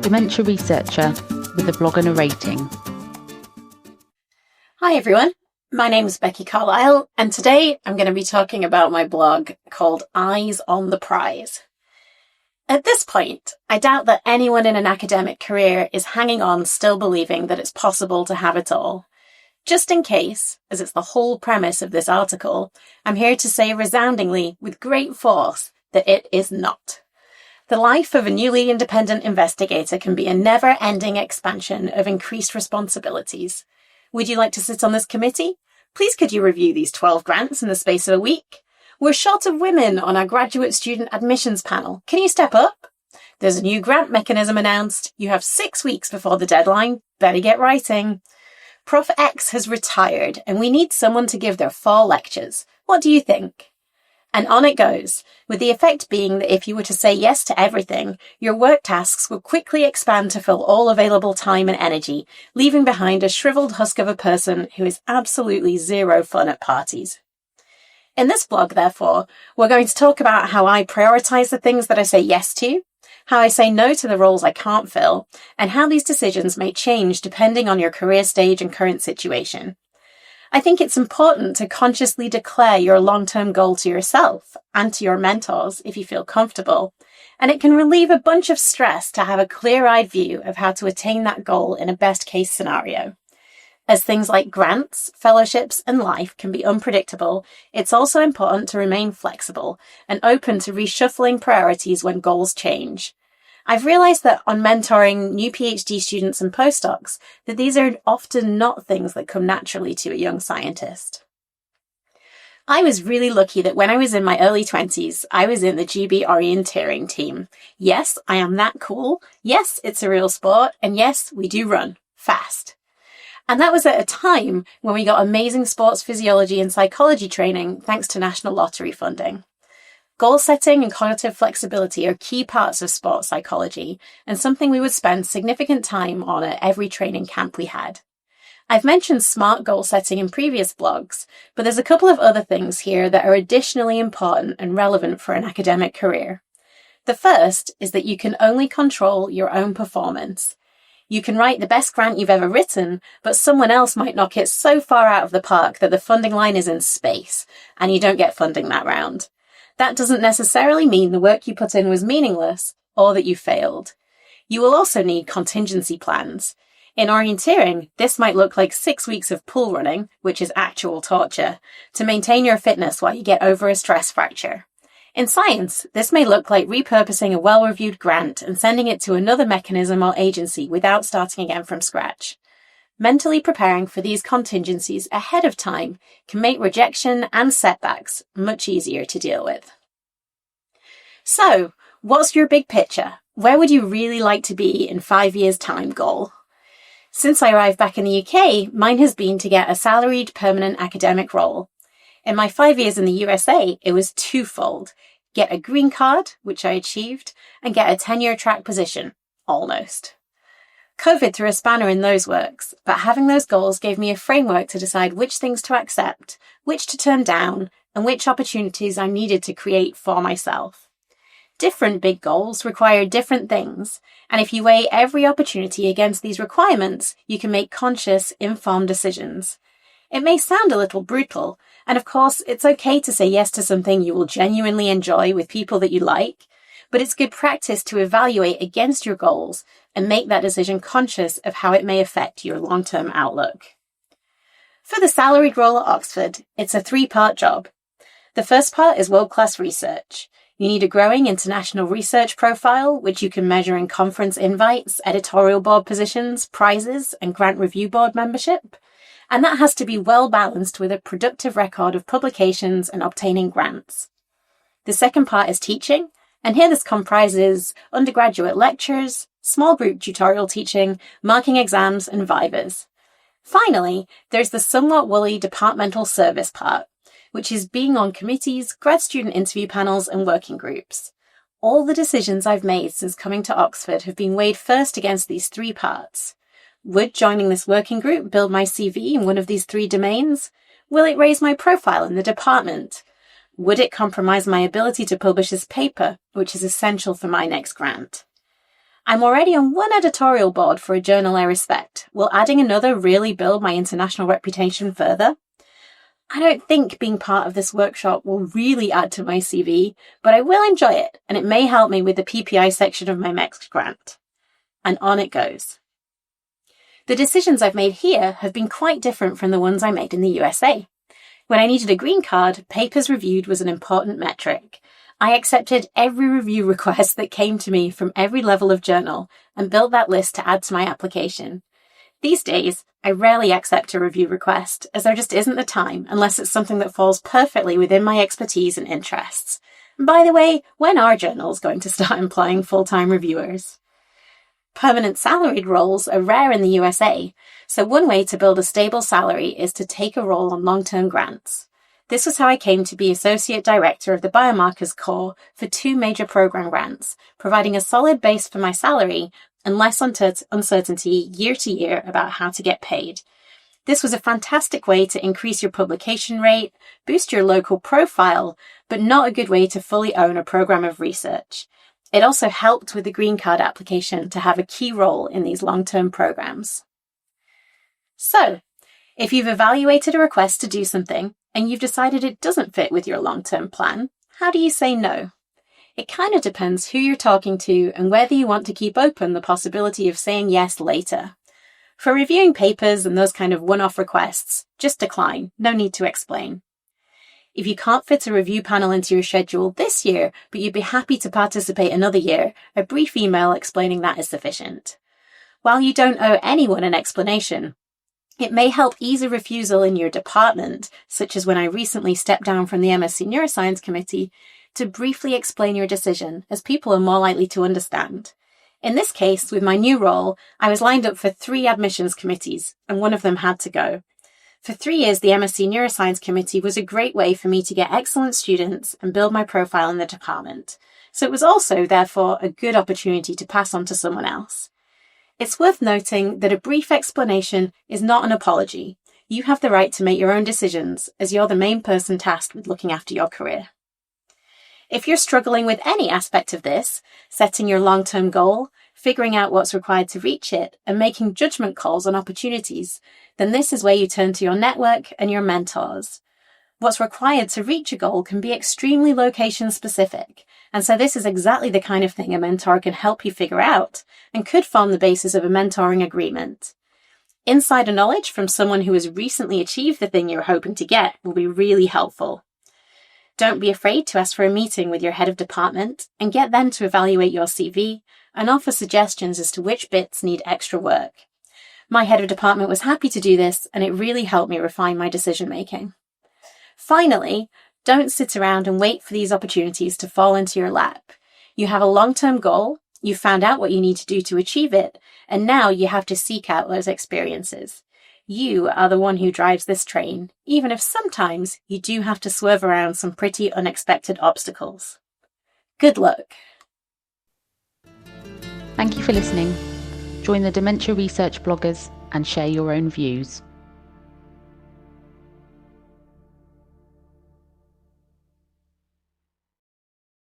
dementia researcher with a blog and a rating. Hi everyone, my name is Becky Carlyle, and today I'm going to be talking about my blog called Eyes on the Prize. At this point, I doubt that anyone in an academic career is hanging on still believing that it's possible to have it all. Just in case, as it's the whole premise of this article, I'm here to say resoundingly with great force that it is not. The life of a newly independent investigator can be a never-ending expansion of increased responsibilities. Would you like to sit on this committee? Please could you review these 12 grants in the space of a week? We're short of women on our graduate student admissions panel. Can you step up? There's a new grant mechanism announced. You have 6 weeks before the deadline. Better get writing. Prof X has retired and we need someone to give their fall lectures. What do you think? And on it goes, with the effect being that if you were to say yes to everything, your work tasks would quickly expand to fill all available time and energy, leaving behind a shriveled husk of a person who is absolutely zero fun at parties. In this blog, therefore, we're going to talk about how I prioritize the things that I say yes to, how I say no to the roles I can't fill, and how these decisions may change depending on your career stage and current situation. I think it's important to consciously declare your long-term goal to yourself and to your mentors if you feel comfortable, and it can relieve a bunch of stress to have a clear-eyed view of how to attain that goal in a best-case scenario. As things like grants, fellowships, and life can be unpredictable, it's also important to remain flexible and open to reshuffling priorities when goals change. I've realised that on mentoring new PhD students and postdocs, that these are often not things that come naturally to a young scientist. I was really lucky that when I was in my early 20s, I was in the GB orienteering team. Yes, I am that cool. Yes, it's a real sport. And yes, we do run fast. And that was at a time when we got amazing sports physiology and psychology training thanks to National Lottery funding. Goal setting and cognitive flexibility are key parts of sports psychology and something we would spend significant time on at every training camp we had. I've mentioned SMART goal setting in previous blogs, but there's a couple of other things here that are additionally important and relevant for an academic career. The first is that you can only control your own performance. You can write the best grant you've ever written, but someone else might knock it so far out of the park that the funding line is in space, and you don't get funding that round. That doesn't necessarily mean the work you put in was meaningless or that you failed. You will also need contingency plans. In orienteering, this might look like 6 weeks of pool running, which is actual torture, to maintain your fitness while you get over a stress fracture. In science, this may look like repurposing a well-reviewed grant and sending it to another mechanism or agency without starting again from scratch. Mentally preparing for these contingencies ahead of time can make rejection and setbacks much easier to deal with. So, what's your big picture? Where would you really like to be in 5 years' time goal? Since I arrived back in the UK, mine has been to get a salaried permanent academic role. In my 5 years in the USA, it was twofold. Get a green card, which I achieved, and get a tenure track position, almost. COVID threw a spanner in those works, but having those goals gave me a framework to decide which things to accept, which to turn down, and which opportunities I needed to create for myself. Different big goals require different things, and if you weigh every opportunity against these requirements, you can make conscious, informed decisions. It may sound a little brutal, and of course, it's okay to say yes to something you will genuinely enjoy with people that you like, but it's good practice to evaluate against your goals and make that decision conscious of how it may affect your long-term outlook. For the salaried role at Oxford, it's a 3-part job. The first part is world-class research. You need a growing international research profile, which you can measure in conference invites, editorial board positions, prizes, and grant review board membership. And that has to be well balanced with a productive record of publications and obtaining grants. The second part is teaching, and here this comprises undergraduate lectures, small group tutorial teaching, marking exams, and vivas. Finally, there's the somewhat woolly departmental service part, which is being on committees, grad student interview panels, and working groups. All the decisions I've made since coming to Oxford have been weighed first against these 3 parts. Would joining this working group build my CV in one of these 3 domains? Will it raise my profile in the department? Would it compromise my ability to publish this paper, which is essential for my next grant? I'm already on one editorial board for a journal I respect. Will adding another really build my international reputation further? I don't think being part of this workshop will really add to my CV, but I will enjoy it, and it may help me with the PPI section of my next grant. And on it goes. The decisions I've made here have been quite different from the ones I made in the USA. When I needed a green card, papers reviewed was an important metric. I accepted every review request that came to me from every level of journal and built that list to add to my application. These days, I rarely accept a review request, as there just isn't the time unless it's something that falls perfectly within my expertise and interests. And by the way, when are journals going to start employing full-time reviewers? Permanent salaried roles are rare in the USA, so one way to build a stable salary is to take a role on long-term grants. This was how I came to be Associate Director of the Biomarkers Core for 2 major program grants, providing a solid base for my salary and less uncertainty year to year about how to get paid. This was a fantastic way to increase your publication rate, boost your local profile, but not a good way to fully own a program of research. It also helped with the green card application to have a key role in these long-term programs. So, if you've evaluated a request to do something and you've decided it doesn't fit with your long-term plan, how do you say no? It kind of depends who you're talking to and whether you want to keep open the possibility of saying yes later. For reviewing papers and those kind of one-off requests, just decline, no need to explain. If you can't fit a review panel into your schedule this year, but you'd be happy to participate another year, a brief email explaining that is sufficient. While you don't owe anyone an explanation, it may help ease a refusal in your department, such as when I recently stepped down from the MSc Neuroscience Committee, to briefly explain your decision, as people are more likely to understand. In this case, with my new role, I was lined up for 3 admissions committees, and one of them had to go. For 3 years, the MSc Neuroscience Committee was a great way for me to get excellent students and build my profile in the department. So it was also, therefore, a good opportunity to pass on to someone else. It's worth noting that a brief explanation is not an apology. You have the right to make your own decisions, as you're the main person tasked with looking after your career. If you're struggling with any aspect of this, setting your long-term goal, figuring out what's required to reach it, and making judgment calls on opportunities, then this is where you turn to your network and your mentors. What's required to reach a goal can be extremely location-specific, and so this is exactly the kind of thing a mentor can help you figure out, and could form the basis of a mentoring agreement. Insider knowledge from someone who has recently achieved the thing you're hoping to get will be really helpful. Don't be afraid to ask for a meeting with your head of department and get them to evaluate your CV and offer suggestions as to which bits need extra work. My head of department was happy to do this, and it really helped me refine my decision-making. Finally, don't sit around and wait for these opportunities to fall into your lap. You have a long-term goal, you've found out what you need to do to achieve it, and now you have to seek out those experiences. You are the one who drives this train, even if sometimes you do have to swerve around some pretty unexpected obstacles. Good luck. Thank you for listening. Join the Dementia Research bloggers and share your own views.